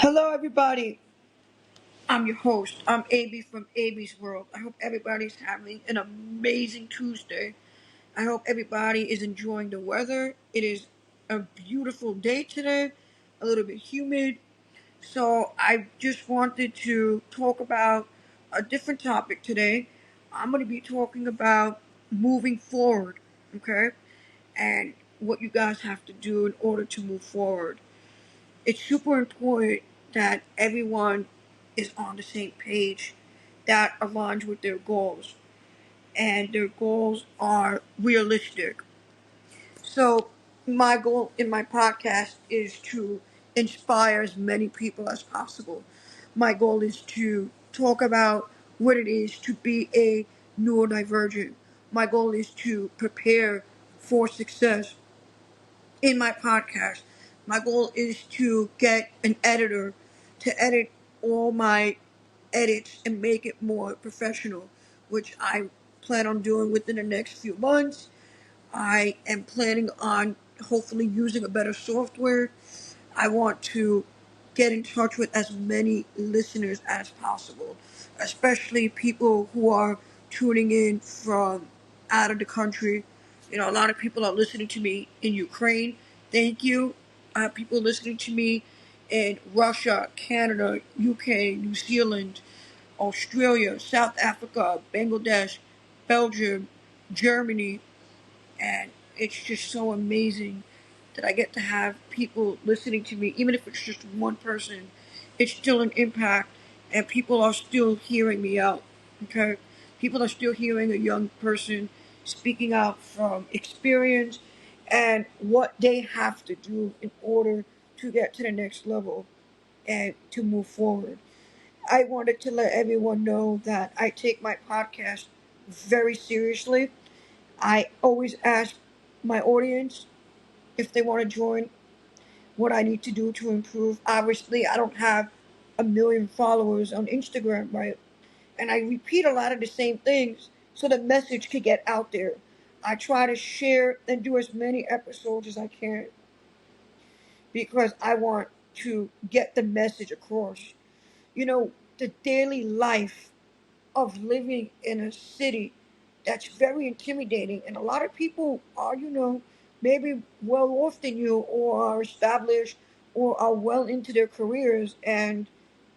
Hello, everybody. I'm your host. I'm AB from AB's World. I hope everybody's having an amazing Tuesday. I hope everybody is enjoying the weather. It is a beautiful day today, a little bit humid. So, I just wanted to talk about a different topic today. I'm going to be talking about moving forward, okay? And what you guys have to do in order to move forward. It's super important that everyone is on the same page that aligns with their goals and their goals are realistic. So my goal in my podcast is to inspire as many people as possible. My goal is to talk about what it is to be a neurodivergent. My goal is to prepare for success in my podcast. My goal is to get an editor to edit all my edits and make it more professional, which I plan on doing within the next few months. I am planning on hopefully using a better software. I want to get in touch with as many listeners as possible, especially people who are tuning in from out of the country. You know, a lot of people are listening to me in Ukraine. Thank you. People listening to me in Russia, Canada, UK, New Zealand, Australia, South Africa, Bangladesh, Belgium, Germany, and it's just so amazing that I get to have people listening to me, even if it's just one person. It's still an impact, and people are still hearing me out. Okay, people are still hearing a young person speaking out from experience and what they have to do in order to get to the next level and to move forward. I wanted to let everyone know that I take my podcast very seriously. I always ask my audience if they want to join, what I need to do to improve. Obviously, I don't have a million followers on Instagram, right? And I repeat a lot of the same things so the message could get out there. I try to share and do as many episodes as I can because I want to get the message across. You know, the daily life of living in a city that's very intimidating. And a lot of people are, maybe well off than you or are established or are well into their careers. And,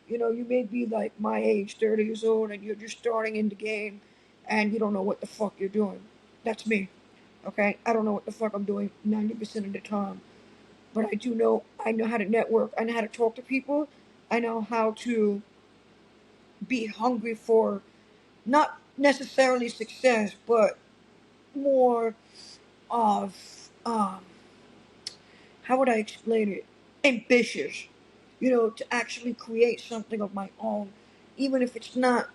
you may be like my age, 30 years old, and you're just starting in the game and you don't know what the fuck you're doing. That's me. Okay? I don't know what the fuck I'm doing 90% of the time. But I know how to network. I know how to talk to people. I know how to be hungry for not necessarily success, but more of how would I explain it? Ambitious, to actually create something of my own, even if it's not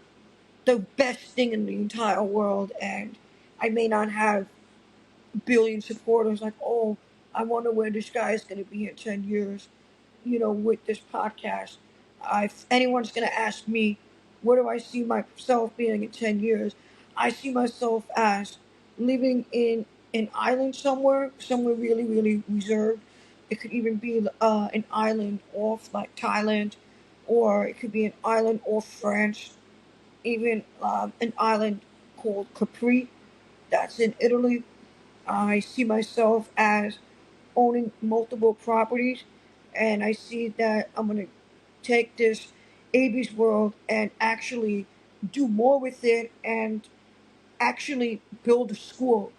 the best thing in the entire world, and I may not have billion supporters. Like, oh, I wonder where this guy is going to be in 10 years. With this podcast, if anyone's going to ask me, where do I see myself being in 10 years? I see myself as living in an island somewhere really, really reserved. It could even be an island off like Thailand, or it could be an island off France, even an island called Capri, that's in Italy. I see myself as owning multiple properties, and I see that I'm going to take this AB's World and actually do more with it and actually build a school.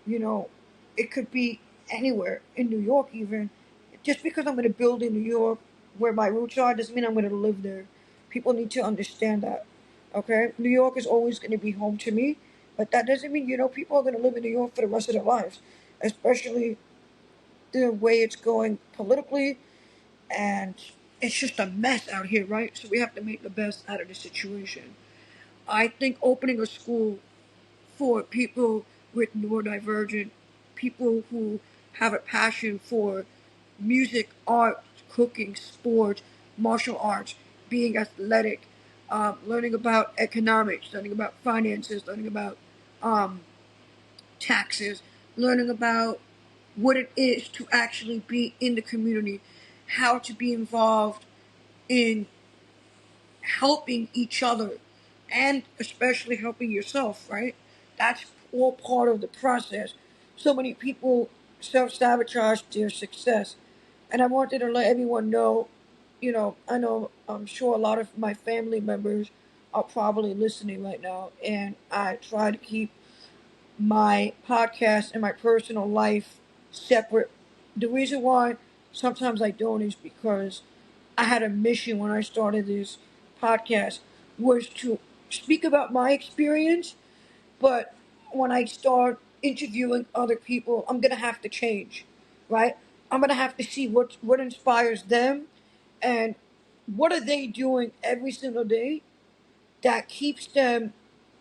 You know, it could be anywhere in New York, even. Just because I'm going to build in New York where my roots are doesn't mean I'm going to live there. People need to understand that. Okay? New York is always going to be home to me, but that doesn't mean, people are going to live in New York for the rest of their lives, especially the way it's going politically, and it's just a mess out here, right? So we have to make the best out of the situation. I think opening a school for people with neurodivergent, people who have a passion for music, art, cooking, sports, martial arts, being athletic, learning about economics, learning about finances, learning about um, taxes, learning about what it is to actually be in the community, how to be involved in helping each other and especially helping yourself, right? That's all part of the process. So many people self sabotage their success. And I wanted to let everyone know, I know, I'm sure a lot of my family members are probably listening right now, and I try to keep my podcast and my personal life separate. The reason why sometimes I don't is because I had a mission when I started this podcast was to speak about my experience, but when I start interviewing other people, I'm gonna have to change, right? I'm gonna have to see what inspires them and what are they doing every single day that keeps them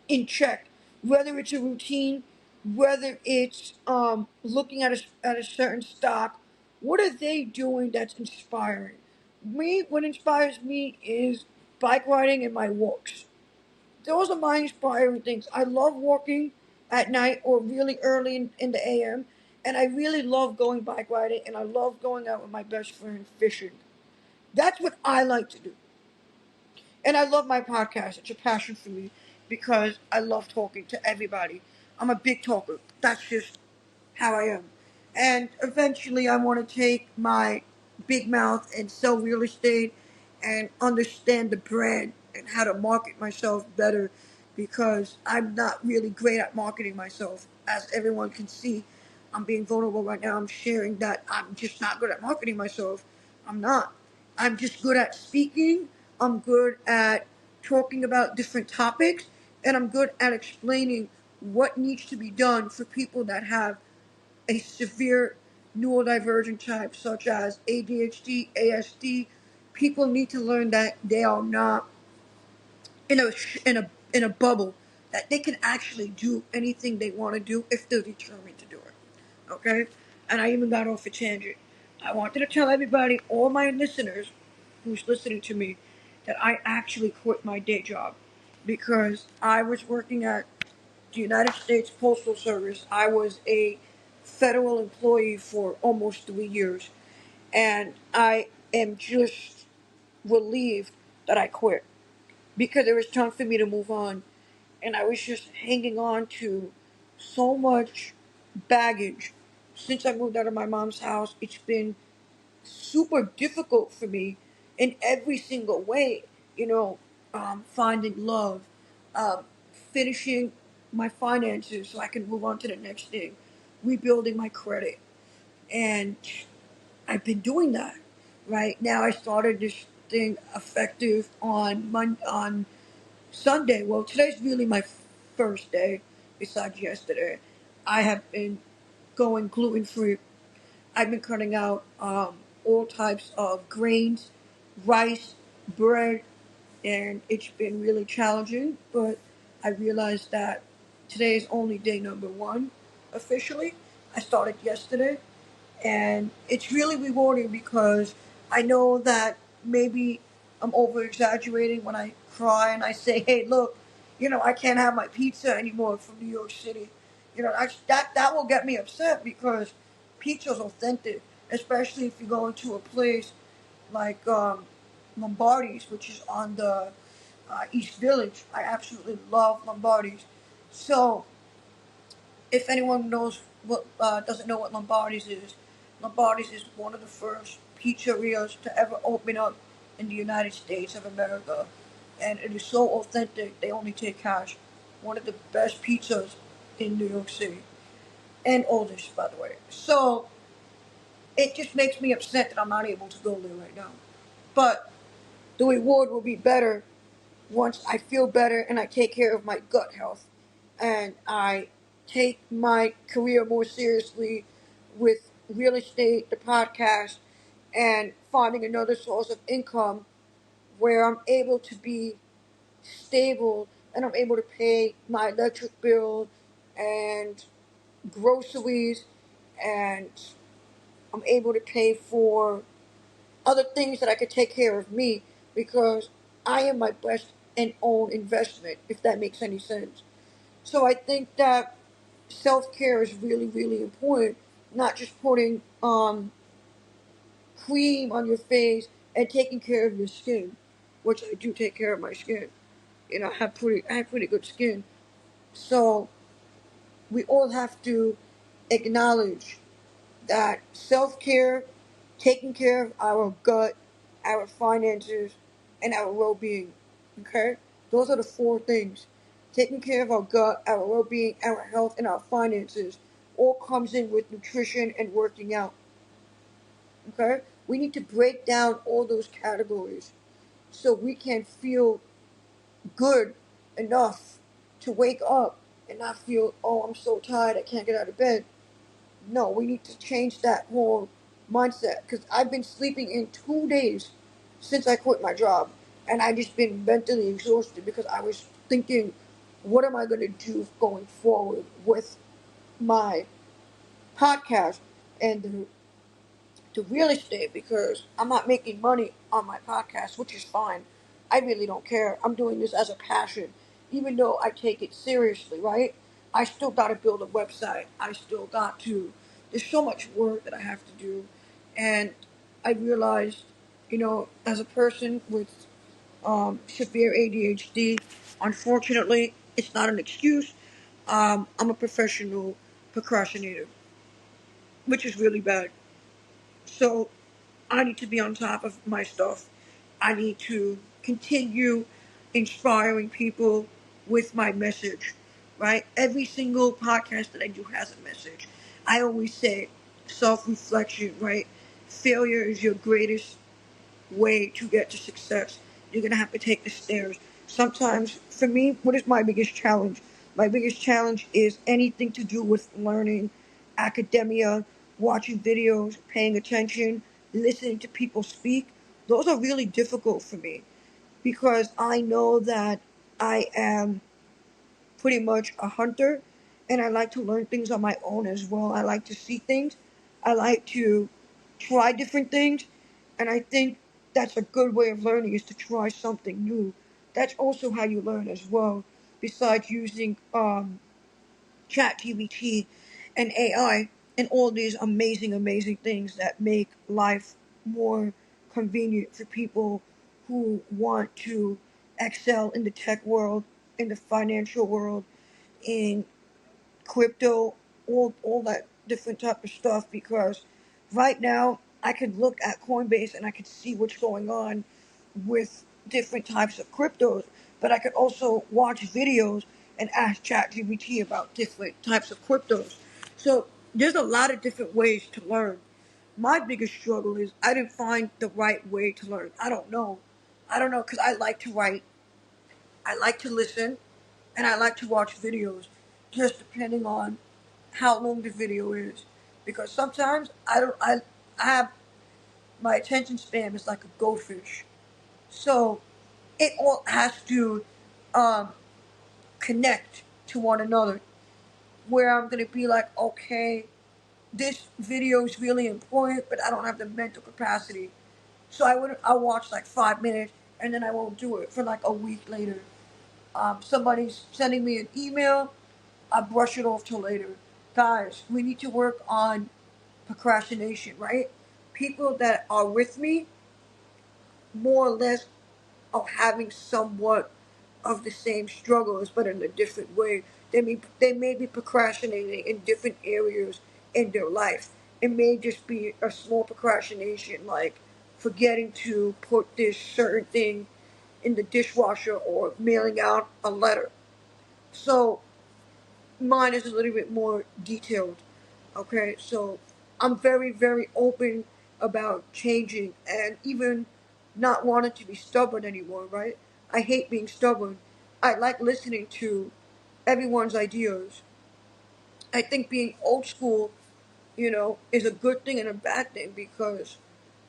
in check, whether it's a routine, whether it's looking at a certain stock. What are they doing that's inspiring? Me, what inspires me is bike riding and my walks. Those are my inspiring things. I love walking at night or really early in the AM, and I really love going bike riding, and I love going out with my best friend fishing. That's what I like to do. And I love my podcast. It's a passion for me because I love talking to everybody. I'm a big talker. That's just how I am. And eventually, I want to take my big mouth and sell real estate and understand the brand and how to market myself better because I'm not really great at marketing myself. As everyone can see, I'm being vulnerable right now. I'm sharing that I'm just not good at marketing myself. I'm not. I'm just good at speaking. I'm good at talking about different topics. And I'm good at explaining what needs to be done for people that have a severe neurodivergent type, such as ADHD, ASD. People need to learn that they are not in a bubble, that they can actually do anything they want to do if they're determined to do it. Okay? And I even got off a tangent. I wanted to tell everybody, all my listeners who's listening to me, that I actually quit my day job because I was working at the United States Postal Service. I was a federal employee for almost 3 years, and I am just relieved that I quit because it was time for me to move on, and I was just hanging on to so much baggage. Since I moved out of my mom's house, it's been super difficult for me in every single way. You know, finding love, um, finishing my finances so I can move on to the next thing, rebuilding my credit, and I've been doing that. Right now, I started this thing effective on Sunday. Well, today's really my first day. Besides yesterday, I have been going gluten free. I've been cutting out all types of grains, rice, bread, and it's been really challenging. But I realized that today is only day number one officially. I started yesterday, and it's really rewarding because I know that maybe I'm over exaggerating when I cry and I say, "Hey, look, I can't have my pizza anymore from New York City." That will get me upset because pizza's authentic, especially if you go into a place like Lombardi's, which is on the East Village. I absolutely love Lombardi's. So if anyone knows what doesn't know what Lombardi's is one of the first pizzerias to ever open up in the United States of America, and it is so authentic. They only take cash. One of the best pizzas in New York City, and oldest, by the way. So it just makes me upset that I'm not able to go there right now. But the reward will be better once I feel better and I take care of my gut health and I take my career more seriously with real estate, the podcast, and finding another source of income where I'm able to be stable and I'm able to pay my electric bill and groceries, and I'm able to pay for other things that I could take care of me because I am my best and own investment, if that makes any sense. So I think that self care is really, really important. Not just putting cream on your face and taking care of your skin, which I do take care of my skin. I have pretty good skin. So we all have to acknowledge that self-care, taking care of our gut, our finances, and our well-being. Okay, those are the four things. Taking care of our gut, our well-being, our health, and our finances all comes in with nutrition and working out. Okay, we need to break down all those categories so we can feel good enough to wake up and not feel, oh, I'm so tired, I can't get out of bed. No, we need to change that whole mindset because I've been sleeping in 2 days since I quit my job, and I just been mentally exhausted because I was thinking, what am I going to do going forward with my podcast and the real estate because I'm not making money on my podcast, which is fine. I really don't care. I'm doing this as a passion, even though I take it seriously, right? I still got to build a website. I still got to. There's so much work that I have to do, and I realized, as a person with severe ADHD, unfortunately, it's not an excuse. I'm a professional procrastinator, which is really bad. So I need to be on top of my stuff. I need to continue inspiring people with my message, right? Every single podcast that I do has a message. I always say self reflection, right? Failure is your greatest way to get to success. You're going to have to take the stairs. Sometimes, for me, what is my biggest challenge? My biggest challenge is anything to do with learning, academia, watching videos, paying attention, listening to people speak. Those are really difficult for me because I know that I am pretty much a hunter and I like to learn things on my own as well. I like to see things. I like to try different things. And I think that's a good way of learning is to try something new. That's also how you learn as well, besides using ChatGPT and AI and all these amazing, amazing things that make life more convenient for people who want to excel in the tech world, in the financial world, in crypto, all that different type of stuff because right now I could look at Coinbase and I could see what's going on with different types of cryptos, but I could also watch videos and ask ChatGPT about different types of cryptos. So there's a lot of different ways to learn. My biggest struggle is I didn't find the right way to learn. I don't know. I don't know because I like to write, I like to listen, and I like to watch videos, just depending on how long the video is. Because sometimes I have my attention span is like a goldfish, so it all has to um, connect to one another. Where I'm gonna be like, okay, this video is really important, but I don't have the mental capacity, so I'll watch like 5 minutes and then I won't do it for like a week later. Somebody's sending me an email, I brush it off till later. Guys, we need to work on procrastination, right? People that are with me more or less are having somewhat of the same struggles, but in a different way. They may be procrastinating in different areas in their life. It may just be a small procrastination, like forgetting to put this certain thing in the dishwasher or mailing out a letter. So mine is a little bit more detailed. Okay, so I'm very, very open about changing and even not wanting to be stubborn anymore, right? I hate being stubborn. I like listening to everyone's ideas. I think being old school, is a good thing and a bad thing because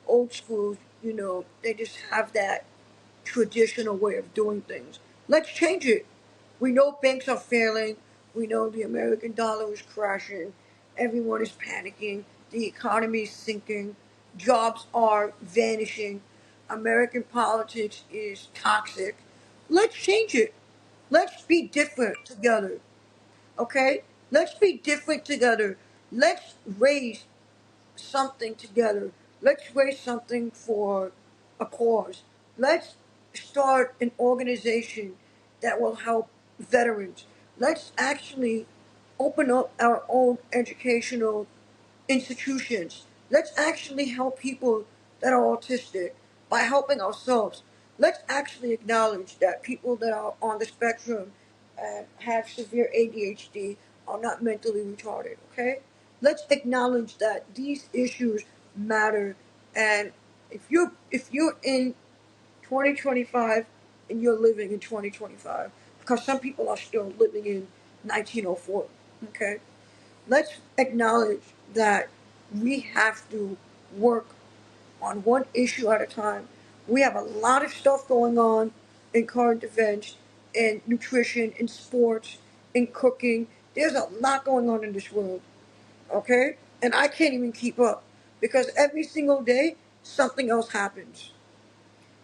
old school, they just have that traditional way of doing things. Let's change it. We know banks are failing. We know the American dollar is crashing. Everyone is panicking. The economy is sinking. Jobs are vanishing. American politics is toxic. Let's change it. Let's be different together. Okay? Let's be different together. Let's raise something together. Let's raise something for a cause. Let's start an organization that will help veterans. Let's actually open up our own educational institutions. Let's actually help people that are autistic by helping ourselves. Let's actually acknowledge that people that are on the spectrum and have severe ADHD are not mentally retarded, okay? Let's acknowledge that these issues matter, and if you're in 2025 and you're living in 2025, because some people are still living in 1904, okay? Let's acknowledge that we have to work on one issue at a time. We have a lot of stuff going on in current events, in nutrition, in sports, in cooking. There's a lot going on in this world, okay? And I can't even keep up because every single day something else happens.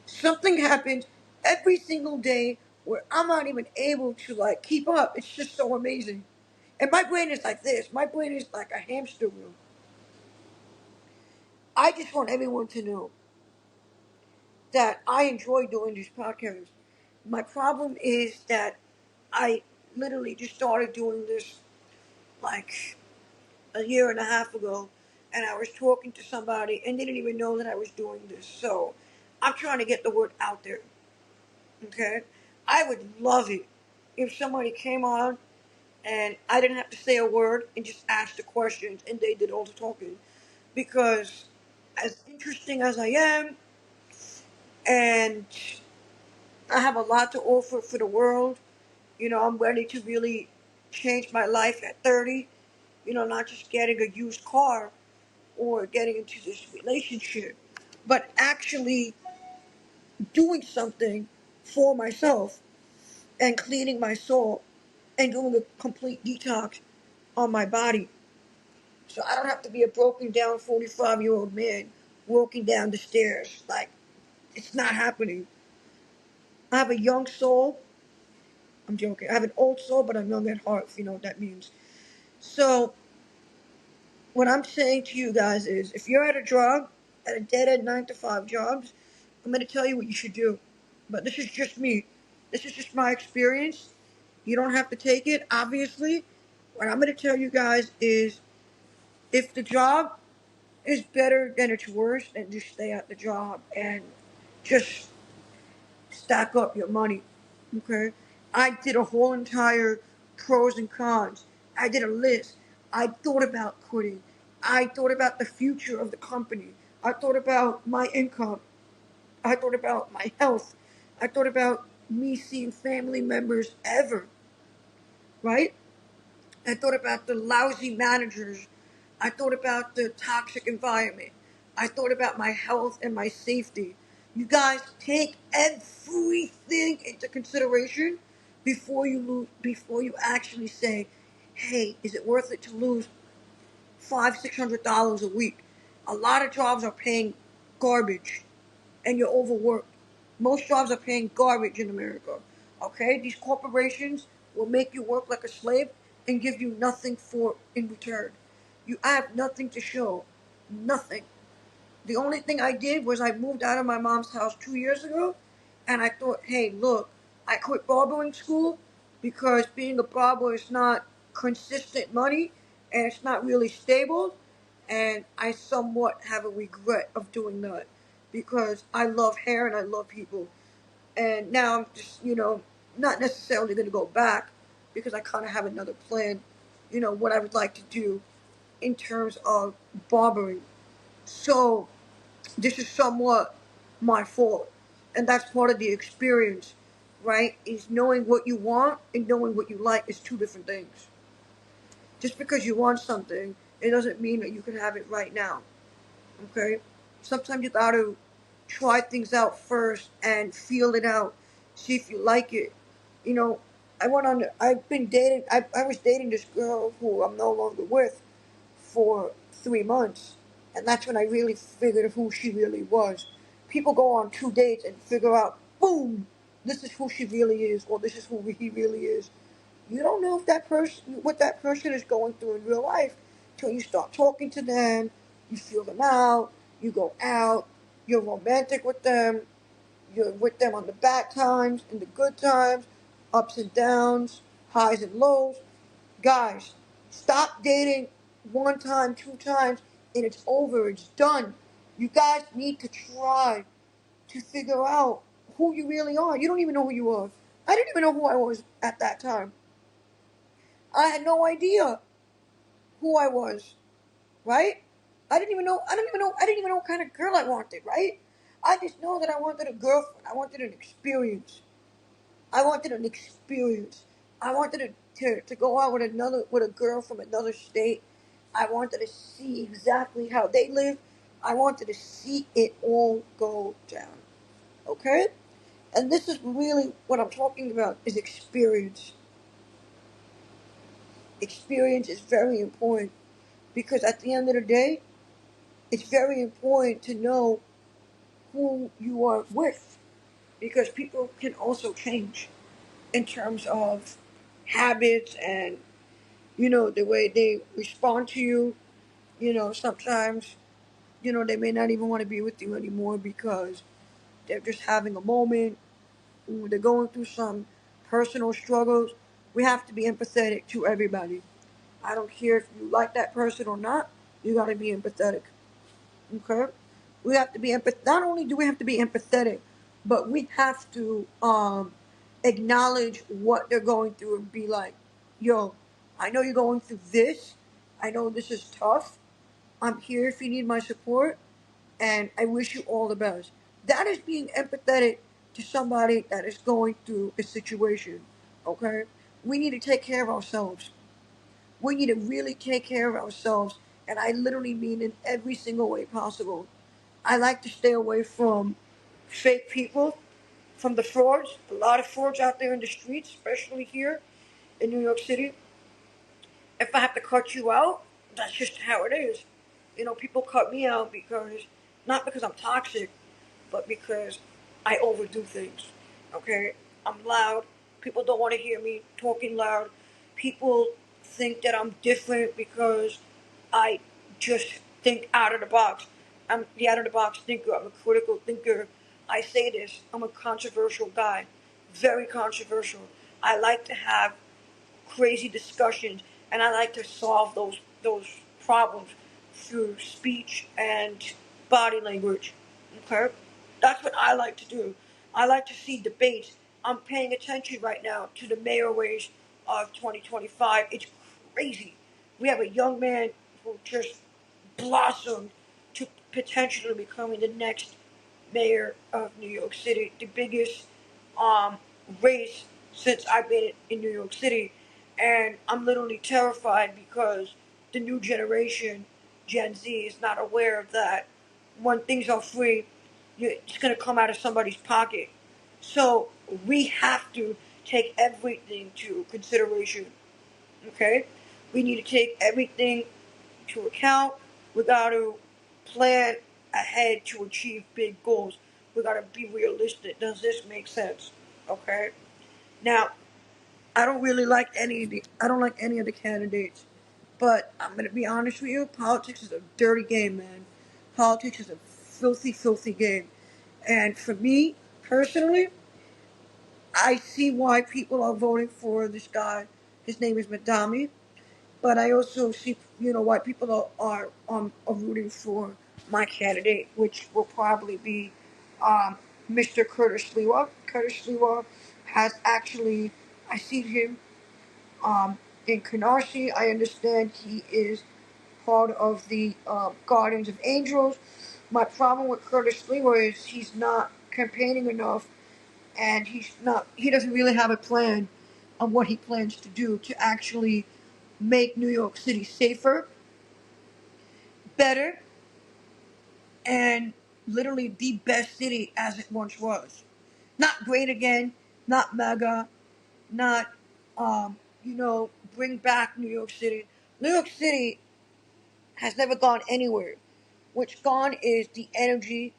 Something happens every single day where I'm not even able to like keep up. It's just so amazing. And my brain is like this. My brain is like a hamster wheel. I just want everyone to know that I enjoy doing these podcasts. My problem is that I literally just started doing this like a year and a half ago, and I was talking to somebody and didn't even know that I was doing this. So I'm trying to get the word out there. Okay, I would love it if somebody came on and I didn't have to say a word and just ask the questions and they did all the talking. Because as interesting as I am, and I have a lot to offer for the world, I'm ready to really change my life at 30, not just getting a used car or getting into this relationship, but actually doing something for myself and cleaning my soul and doing a complete detox on my body. So I don't have to be a broken down 45-year-old man walking down the stairs. Like, it's not happening. I have a young soul. I'm joking. I have an old soul, but I'm young at heart, if you know what that means. So, what I'm saying to you guys is if you're at a job, at a dead end 9 to 5 jobs, I'm going to tell you what you should do. But this is just me. This is just my experience. You don't have to take it, obviously. What I'm going to tell you guys is if the job is better than it's worse, then just stay at the job and just stack up your money. Okay? I did a whole entire pros and cons. I did a list. I thought about quitting. I thought about the future of the company. I thought about my income. I thought about my health. I thought about me seeing family members ever, right? I thought about the lousy managers. I thought about the toxic environment. I thought about my health and my safety. You guys take everything into consideration before you actually say, "Hey, is it worth it to lose $500-600 a week?" A lot of jobs are paying garbage, and you're overworked. Most jobs are paying garbage in America. Okay, these corporations will make you work like a slave and give you nothing for in return. You have nothing to show, nothing. The only thing I did was I moved out of my mom's house 2 years ago, and I thought, hey, look, I quit barbering school because being a barber is not consistent money and it's not really stable, and I somewhat have a regret of doing that because I love hair and I love people, and now I'm just not necessarily going to go back because I kind of have another plan, what I would like to do in terms of barbering. So this is somewhat my fault. And that's part of the experience, right? Is knowing what you want and knowing what you like is two different things. Just because you want something, it doesn't mean that you can have it right now. Okay? Sometimes you gotta try things out first and feel it out. See if you like it. You know, I was dating this girl who I'm no longer with for 3 months, and that's when I really figured who she really was. People go on 2 dates and figure out, boom, this is who she really is, or this is who he really is. You don't know if what that person is going through in real life till you start talking to them. You feel them out. You go out. You're romantic with them. You're with them on the bad times, in the good times, ups and downs, highs and lows. Guys, stop dating one time, two times, and it's over. It's done. You guys need to try to figure out who you really are. You don't even know who you are. I didn't even know who I was at that time. I had no idea who I was, right? I didn't even know what kind of girl I wanted, right? I just know that I wanted a girlfriend. I wanted an experience. I wanted an experience. I wanted to go out with a girl from another state. I wanted to see exactly how they live. I wanted to see it all go down. Okay? And this is really what I'm talking about is experience. Experience is very important because at the end of the day, it's very important to know who you are with because people can also change in terms of habits and the way they respond to you. Sometimes they may not even want to be with you anymore because they're just having a moment. They're going through some personal struggles. We have to be empathetic to everybody. I don't care if you like that person or not. You got to be empathetic. Okay? We have to be empath. Not only do we have to be empathetic, but we have to acknowledge what they're going through and be like, "Yo, I know you're going through this. I know this is tough. I'm here if you need my support, and I wish you all the best." That is being empathetic to somebody that is going through a situation. Okay? We need to take care of ourselves. We need to really take care of ourselves, and I literally mean in every single way possible. I like to stay away from fake people, from the frauds. A lot of frauds out there in the streets, especially here in New York City. If I have to cut you out, that's just how it is. People cut me out not because I'm toxic, but because I overdo things. Okay? I'm loud. People don't want to hear me talking loud. People think that I'm different because I just think out of the box. I'm the out of the box thinker. I'm a critical thinker. I say this. I'm a controversial guy. Very controversial. I like to have crazy discussions, and I like to solve those problems through speech and body language. Okay, that's what I like to do. I like to see debates. I'm paying attention right now to the mayor race of 2025. It's crazy. We have a young man who just blossomed to potentially becoming the next mayor of New York City, the biggest um, race since I've been in New York City. And I'm literally terrified because the new generation, Gen Z, is not aware of that. When things are free, it's going to come out of somebody's pocket. So we have to take everything to consideration. Okay? We need to take everything to account. We got to plan ahead to achieve big goals. We got to be realistic. Does this make sense? Okay. Now, I don't like any of the candidates, but I'm gonna be honest with you. Politics is a dirty game, man. Politics is a filthy, filthy game, and for me personally, I see why people are voting for this guy. His name is Madami. But I also see, why people are rooting for my candidate, which will probably be um, Mr. Curtis Lewa. Curtis Lewa has actually, I see him in Canarsie. I understand he is part of the Guardians of Angels. My problem with Curtis Lewa is he's not campaigning enough, and he doesn't really have a plan on what he plans to do to actually make New York City safer, better, and literally the best city as it once was. Not great again, not mega, not, bring back New York City. New York City has never gone anywhere. What's gone is the energy,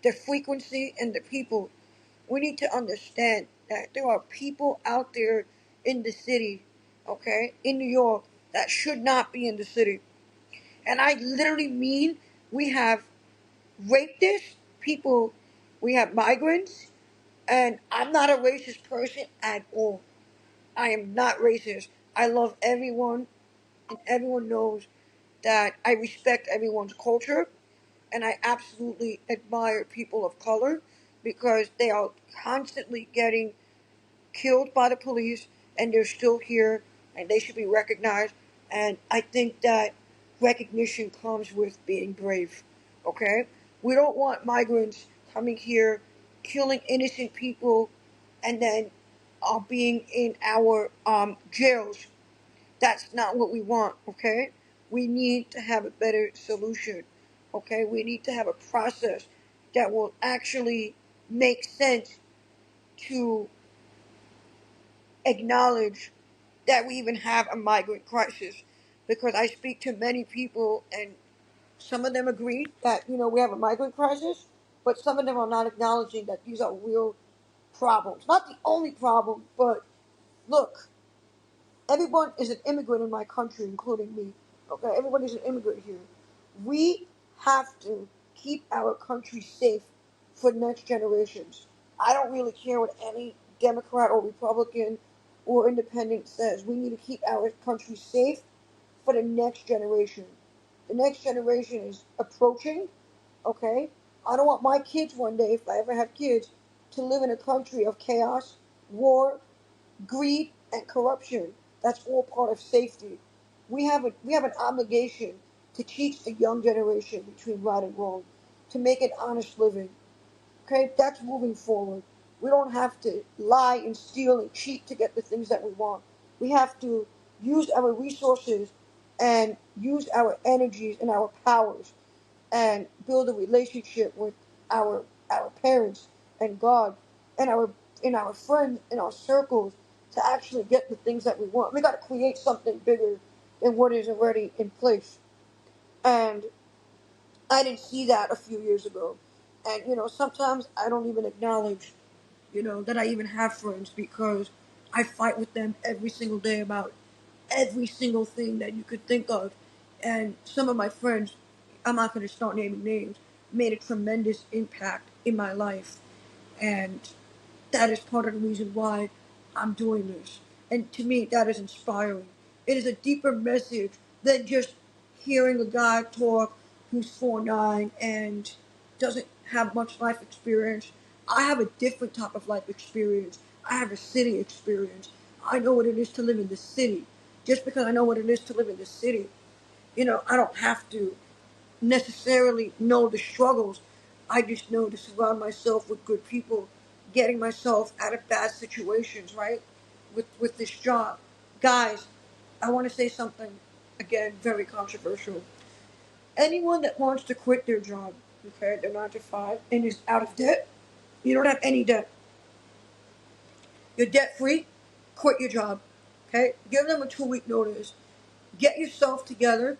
the frequency, and the people. We need to understand that there are people out there in the city, okay, in New York, that should not be in the city. And I literally mean we have rapists, people, we have migrants, and I'm not a racist person at all. I am not racist. I love everyone, and everyone knows that I respect everyone's culture, and I absolutely admire people of color because they are constantly getting killed by the police and they're still here and they should be recognized. And I think that recognition comes with being brave. Okay? We don't want migrants coming here, killing innocent people, and then being in our jails. That's not what we want. Okay? We need to have a better solution. Okay? We need to have a process that will actually make sense to acknowledge that we even have a migrant crisis, because I speak to many people and some of them agree that we have a migrant crisis, but some of them are not acknowledging that these are real problems. Not the only problem, but look, everyone is an immigrant in my country, including me. Okay, everyone is an immigrant here. We have to keep our country safe for next generations. I don't really care what any Democrat or Republican or independent says. We need to keep our country safe for the next generation. The next generation is approaching, okay? I don't want my kids one day, if I ever have kids, to live in a country of chaos, war, greed, and corruption. That's all part of safety. We have an obligation to teach the young generation between right and wrong, to make an honest living. Okay, that's moving forward. We don't have to lie and steal and cheat to get the things that we want. We have to use our resources and use our energies and our powers and build a relationship with our parents and God and our friends in our circles to actually get the things that we want. We got to create something bigger than what is already in place. And I didn't see that a few years ago. And sometimes I don't even acknowledge, that I even have friends because I fight with them every single day about every single thing that you could think of. And some of my friends, I'm not going to start naming names, made a tremendous impact in my life. And that is part of the reason why I'm doing this. And to me, that is inspiring. It is a deeper message than just hearing a guy talk who's 4'9" and doesn't have much life experience. I have a different type of life experience. I have a city experience. I know what it is to live in the city. Just because I know what it is to live in the city, I don't have to necessarily know the struggles. I just know to surround myself with good people, getting myself out of bad situations, right? With this job. Guys, I want to say something again very controversial. Anyone that wants to quit their job, okay, their 9 to 5, and is out of debt, you don't have any debt. You're debt free, quit your job. Okay? Give them a 2 week notice. Get yourself together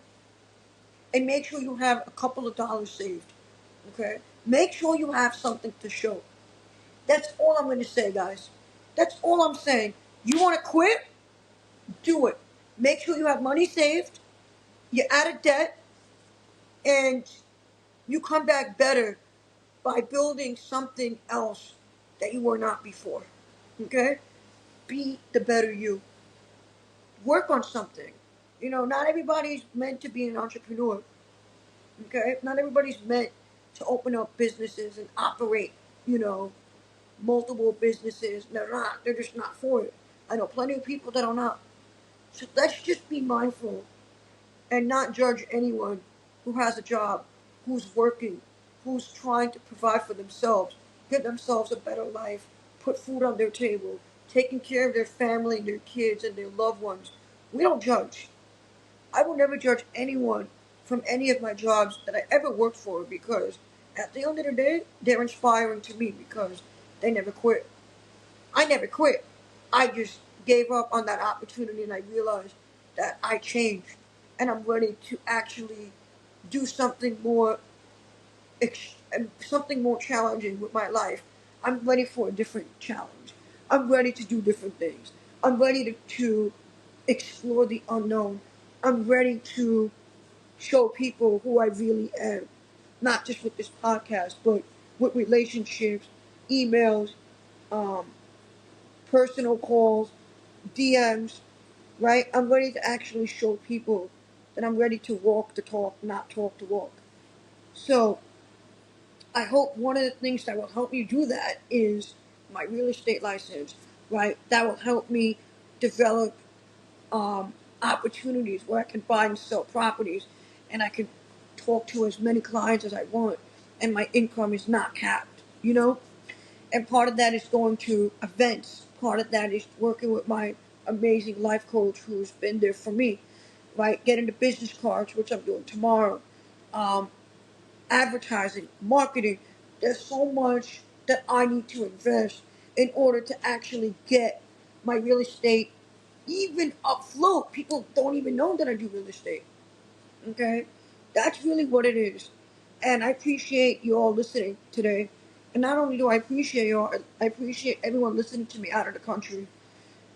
and make sure you have a couple of dollars saved. Okay? Make sure you have something to show. That's all I'm going to say, guys. That's all I'm saying. You want to quit? Do it. Make sure you have money saved, you're out of debt, and you come back better by building something else that you were not before. Okay? Be the better you. Work on something. Not everybody's meant to be an entrepreneur. Okay? Not everybody's meant to open up businesses and operate, you know, multiple businesses. They're not. They're just not for it. I know plenty of people that are not. So let's just be mindful and not judge anyone who has a job, who's working, who's trying to provide for themselves, give themselves a better life, put food on their table, taking care of their family and their kids and their loved ones. We don't judge. I will never judge anyone from any of my jobs that I ever worked for because at the end of the day, they're inspiring to me because they never quit. I never quit. I just gave up on that opportunity and I realized that I changed and I'm ready to actually do something more challenging with my life. I'm ready for a different challenge. I'm ready to do different things. I'm ready to explore the unknown. I'm ready to show people who I really am, not just with this podcast, but with relationships, emails, um, personal calls, DMs, right? I'm ready to actually show people that I'm ready to walk the talk, not talk the walk. So I hope one of the things that will help me do that is my real estate license, right? That will help me develop opportunities where I can buy and sell properties, and I can talk to as many clients as I want, and my income is not capped, you know? And part of that is going to events. Part of that is working with my amazing life coach who's been there for me, right? Getting the business cards, which I'm doing tomorrow. Um, Advertising, marketing. There's so much that I need to invest in order to actually get my real estate even afloat. People don't even know that I do real estate. Okay? That's really what it is. And I appreciate you all listening today. And not only do I appreciate you all, I appreciate everyone listening to me out of the country.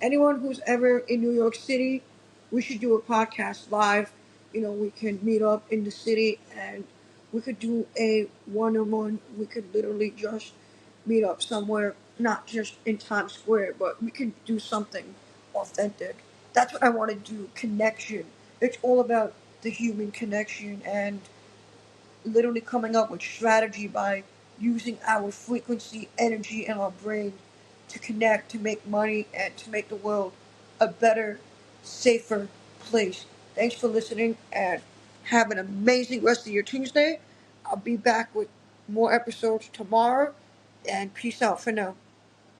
Anyone who's ever in New York City, we should do a podcast live. You know, we can meet up in the city and we could do a one-on-one. We could literally just meet up somewhere, not just in Times Square, but we can do something authentic. That's what I want to do, connection. It's all about the human connection and literally coming up with strategy by using our frequency, energy, and our brain to connect, to make money, and to make the world a better, safer place. Thanks for listening and have an amazing rest of your Tuesday. I'll be back with more episodes tomorrow, and peace out for now.